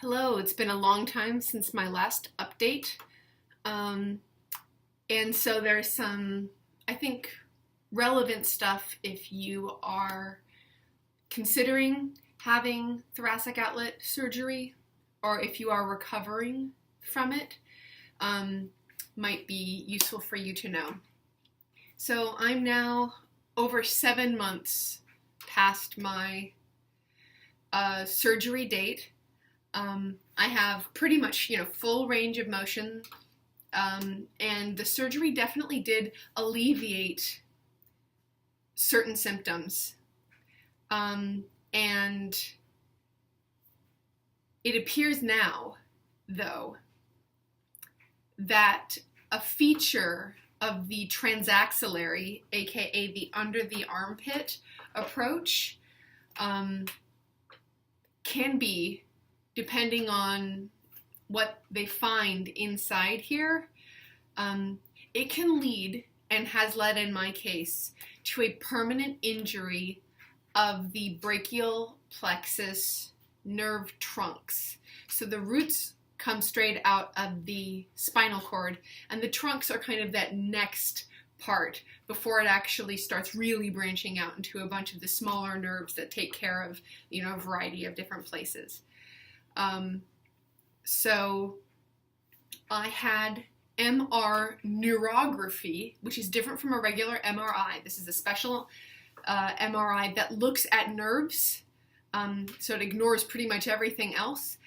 Hello, it's been a long time since my last update. And so there's some, I think, relevant stuff if you are considering having thoracic outlet surgery or if you are recovering from it, might be useful for you to know. So I'm now over 7 months past my surgery date. I have pretty much, full range of motion, and the surgery definitely did alleviate certain symptoms. And it appears now, though, that a feature of the transaxillary, aka the under the armpit approach, can be, depending on what they find inside here, it can lead, and has led in my case, to a permanent injury of the brachial plexus nerve trunks. So the roots come straight out of the spinal cord, and the trunks are kind of that next part before it actually starts really branching out into a bunch of the smaller nerves that take care of, a variety of different places. So I had MR neurography, which is different from a regular MRI. This is a special MRI that looks at nerves, so it ignores pretty much everything else.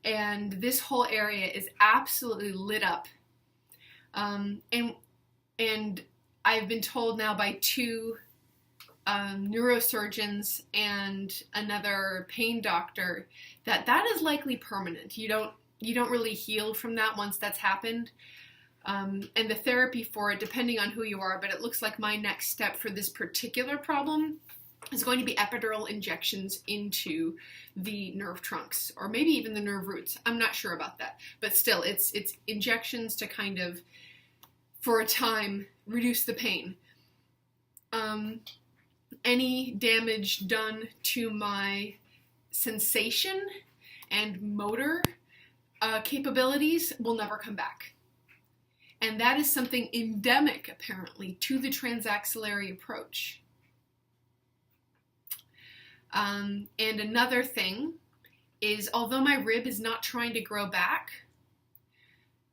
And this whole area is absolutely lit up. And I've been told now by two neurosurgeons and another pain doctor that is likely permanent. You don't really heal from that once that's happened. And the therapy for it, depending on who you are, but it looks like my next step for this particular problem is going to be epidural injections into the nerve trunks, or maybe even the nerve roots. I'm not sure about that, but still, it's injections to kind of, for a time, reduce the pain. Any damage done to my sensation and motor capabilities will never come back. And that is something endemic, apparently, to the transaxillary approach. And another thing is, although my rib is not trying to grow back,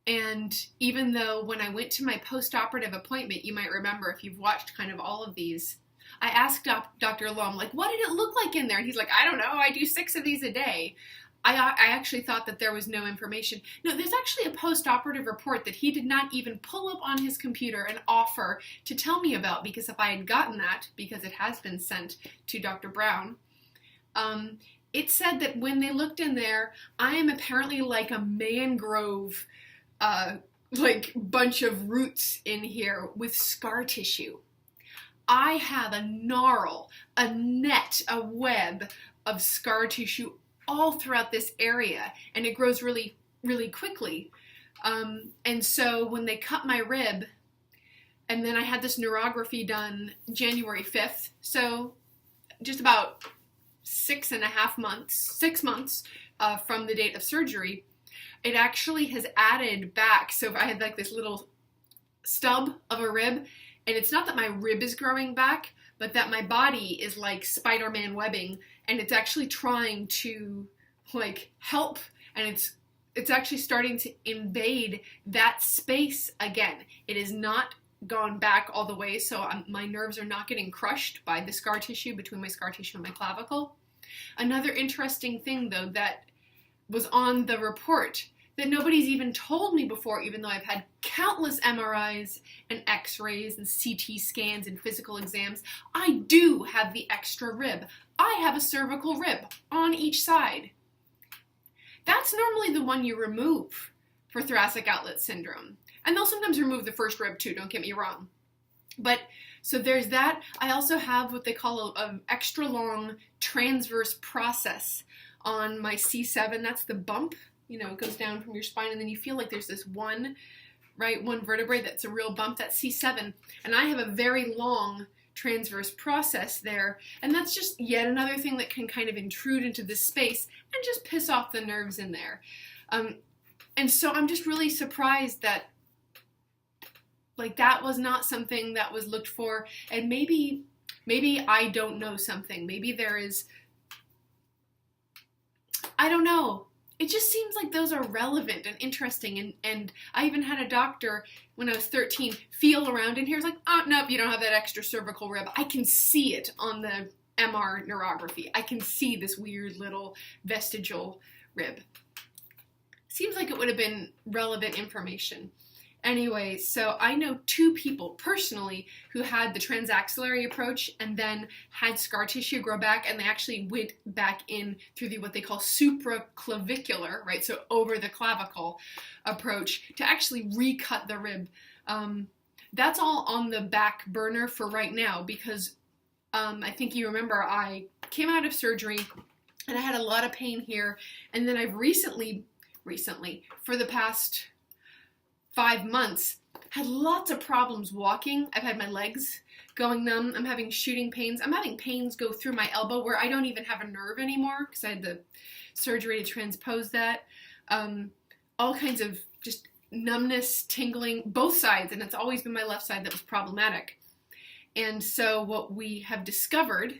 and even though when I went to my post-operative appointment, you might remember if you've watched kind of all of these, I asked Dr. Lom, what did it look like in there? And he's like, I don't know, I do 6 of these a day. I actually thought that there was no information. No, there's actually a post-operative report that he did not even pull up on his computer and offer to tell me about, because if I had gotten that, because it has been sent to Dr. Brown, it said that when they looked in there, I am apparently like a mangrove, bunch of roots in here with scar tissue. I have a gnarl, a net, a web of scar tissue all throughout this area, and it grows really, really quickly. And so when they cut my rib, and then I had this neurography done January 5th, so just about 6 months from the date of surgery, it actually has added back. So I had like this little stub of a rib, and it's not that my rib is growing back, but that my body is like Spider-Man webbing, and it's actually trying to help, and it's actually starting to invade that space again. It has not gone back all the way, so my nerves are not getting crushed by the scar tissue between my scar tissue and my clavicle. Another interesting thing, though, that was on the report that nobody's even told me before, even though I've had countless MRIs and x-rays and CT scans and physical exams, I do have the extra rib. I have a cervical rib on each side. That's normally the one you remove for thoracic outlet syndrome. And they'll sometimes remove the first rib too, don't get me wrong. But, so there's that. I also have what they call an extra long transverse process on my C7. That's the bump. It goes down from your spine, and then you feel like there's this one vertebrae that's a real bump. That's C7. And I have a very long transverse process there, and that's just yet another thing that can kind of intrude into this space and just piss off the nerves in there. And so I'm just really surprised that like that was not something that was looked for, and maybe I don't know something. Maybe there is, I don't know. It just seems like those are relevant and interesting, and I even had a doctor when I was 13 feel around in here. It's like, oh, nope, you don't have that extra cervical rib. I can see it on the MR neurography. I can see this weird little vestigial rib. Seems like it would have been relevant information. Anyway, so I know 2 people personally who had the transaxillary approach and then had scar tissue grow back, and they actually went back in through the what they call supraclavicular, right, so over the clavicle approach to actually recut the rib. That's all on the back burner for right now because I think you remember I came out of surgery and I had a lot of pain here, and then I've recently, for the past 5 months, had lots of problems walking. I've had my legs going numb. I'm having shooting pains. I'm having pains go through my elbow where I don't even have a nerve anymore because I had the surgery to transpose that. All kinds of just numbness, tingling, both sides, and it's always been my left side that was problematic. And so what we have discovered,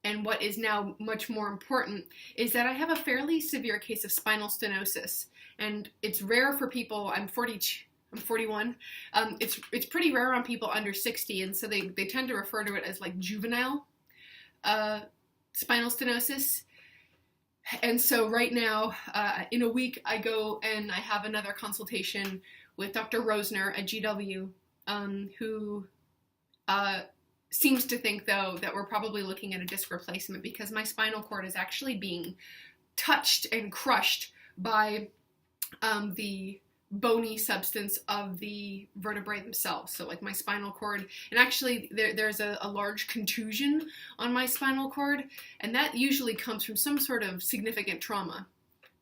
and what is now much more important, is that I have a fairly severe case of spinal stenosis. And it's rare for people, I'm 41, it's pretty rare on people under 60, and so they tend to refer to it as like juvenile spinal stenosis. And so right now, in a week, I go and I have another consultation with Dr. Rosner at GW, who seems to think, though, that we're probably looking at a disc replacement because my spinal cord is actually being touched and crushed by the bony substance of the vertebrae themselves. So like my spinal cord, and actually there's a large contusion on my spinal cord, and that usually comes from some sort of significant trauma.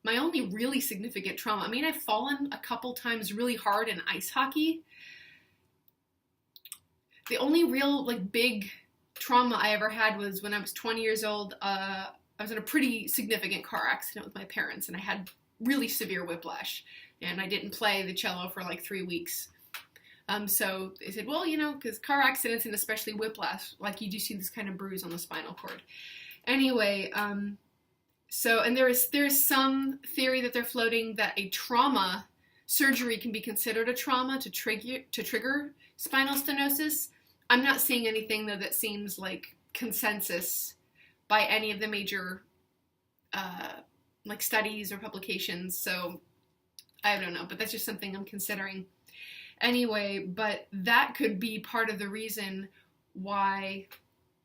My only really significant trauma, I mean, I've fallen a couple times really hard in ice hockey. The only real like big trauma I ever had was when I was 20 years old. I was in a pretty significant car accident with my parents, and I had really severe whiplash, and I didn't play the cello for like 3 weeks. So they said, well, you know, because car accidents and especially whiplash, like you do see this kind of bruise on the spinal cord. Anyway, so, and there's some theory that they're floating that a trauma surgery can be considered a trauma to trigger spinal stenosis. I'm not seeing anything though that seems like consensus by any of the major like studies or publications, so I don't know, but that's just something I'm considering. Anyway, but that could be part of the reason why,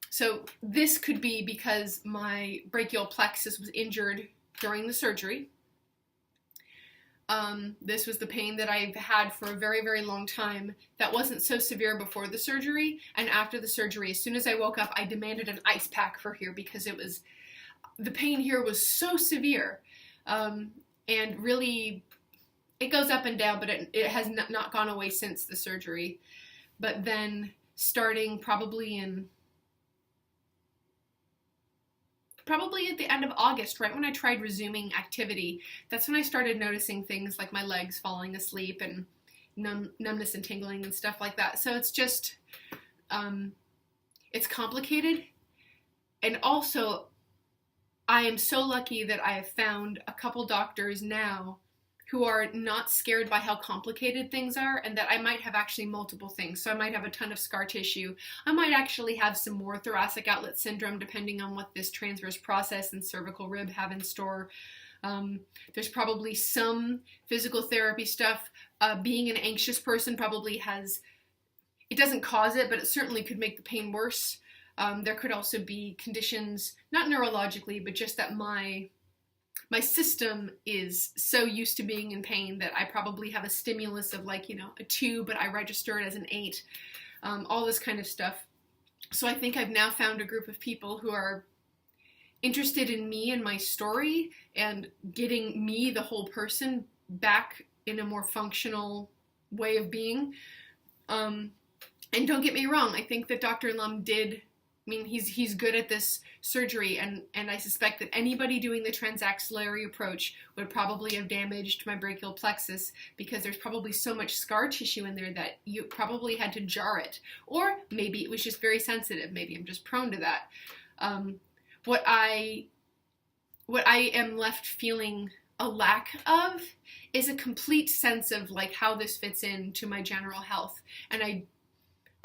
so this could be because my brachial plexus was injured during the surgery. This was the pain that I've had for a very, very long time that wasn't so severe before the surgery, and after the surgery, as soon as I woke up, I demanded an ice pack for here because it was, the pain here was so severe, and really, it goes up and down, but it has not gone away since the surgery. But then, starting probably at the end of August, right when I tried resuming activity, that's when I started noticing things like my legs falling asleep and numbness and tingling and stuff like that. So it's just, it's complicated, and also, I am so lucky that I have found a couple doctors now who are not scared by how complicated things are, and that I might have actually multiple things. So I might have a ton of scar tissue. I might actually have some more thoracic outlet syndrome depending on what this transverse process and cervical rib have in store. There's probably some physical therapy stuff. Being an anxious person probably has, it doesn't cause it, but it certainly could make the pain worse. There could also be conditions, not neurologically, but just that my system is so used to being in pain that I probably have a stimulus of like, you know, a 2, but I register it as an 8, all this kind of stuff. So I think I've now found a group of people who are interested in me and my story and getting me, the whole person, back in a more functional way of being. And don't get me wrong, I think that Dr. Lum did, I mean, he's good at this surgery, and I suspect that anybody doing the transaxillary approach would probably have damaged my brachial plexus, because there's probably so much scar tissue in there that you probably had to jar it. Or maybe it was just very sensitive. Maybe I'm just prone to that. What I am left feeling a lack of is a complete sense of like how this fits into my general health. And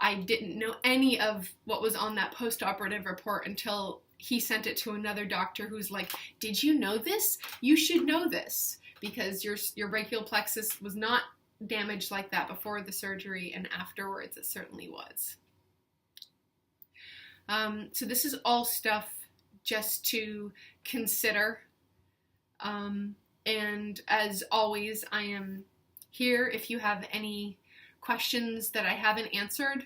I didn't know any of what was on that post-operative report until he sent it to another doctor who's like, did you know this? You should know this, because your brachial plexus was not damaged like that before the surgery, and afterwards it certainly was. So this is all stuff just to consider. And as always, I am here if you have any questions that I haven't answered.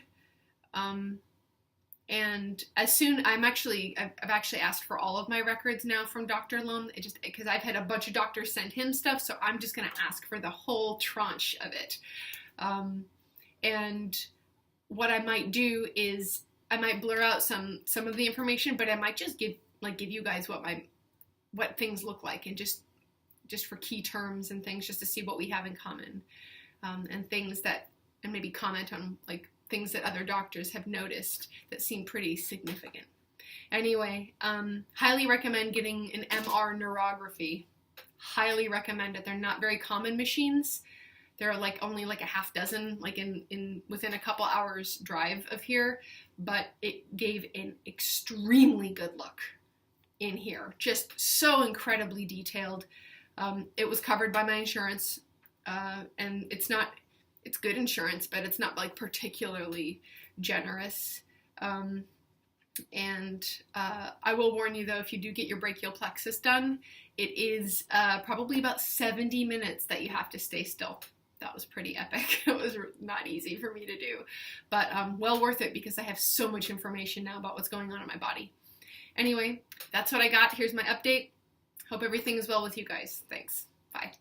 And as soon, I've actually asked for all of my records now from Dr. Lum, just because I've had a bunch of doctors send him stuff, so I'm just going to ask for the whole tranche of it. And what I might do is I might blur out some of the information, but I might just give you guys what things look like, and just for key terms and things, just to see what we have in common, and things that, and maybe comment on like things that other doctors have noticed that seem pretty significant. Anyway, highly recommend getting an MR neurography. Highly recommend it. They're not very common machines. There are only a half dozen, within a couple hours drive of here, but it gave an extremely good look in here. Just so incredibly detailed. It was covered by my insurance, and it's good insurance, but it's not particularly generous. And I will warn you though, if you do get your brachial plexus done, it is probably about 70 minutes that you have to stay still. That was pretty epic. It was not easy for me to do, but well worth it, because I have so much information now about what's going on in my body. Anyway, that's what I got. Here's my update. Hope everything is well with you guys. Thanks. Bye.